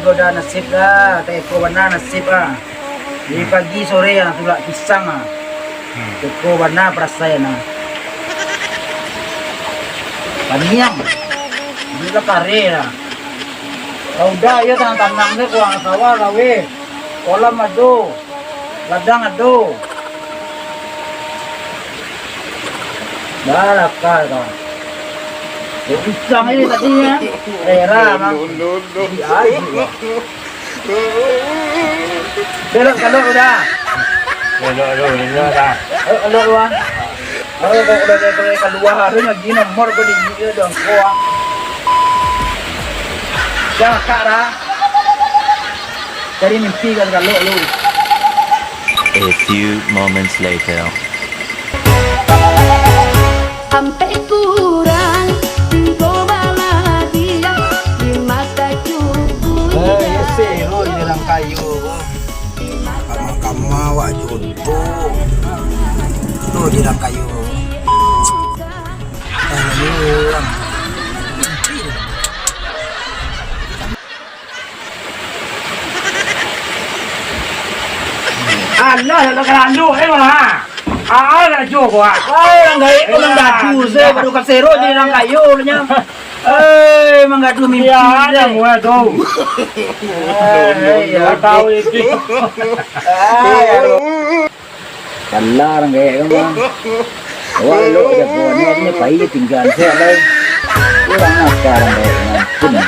goda nasib lah, teko warna nasib ah. Di pagi sore ya tulak pisang ah. Teko warna perasaan ah. Paniang, juga kare lah. Udah ya tanang deh kuang sawah lawe, kolam ado, ladang ado. Dah lakar kau. Pisang ini tadinya, daerah mang. Belok kalau udah. Belok dah. Belok luar. Kalau udah keluar harusnya gini nomor kau di dia dong kuang. Jangan kara. Jadi mimpi kan kalau lu. A few moments later. Sampai kurang cobalah dia di mata cukup. Ya sero di dalam kayu. Kamu awak junto. Tuh di dalam kayu. Ano, nagkalando, mana? Nak joko ah. Ay, lang gadu se baru kasero di dalam kayu nya. Eh, manggadu mimpi. Ya, ada mua tu. Ya tahu itu. Kalah orang kayak kamu. Wah, lo ada buahnya ini bayi tinggal saya lagi. Kurang ajar orang kayak kamu.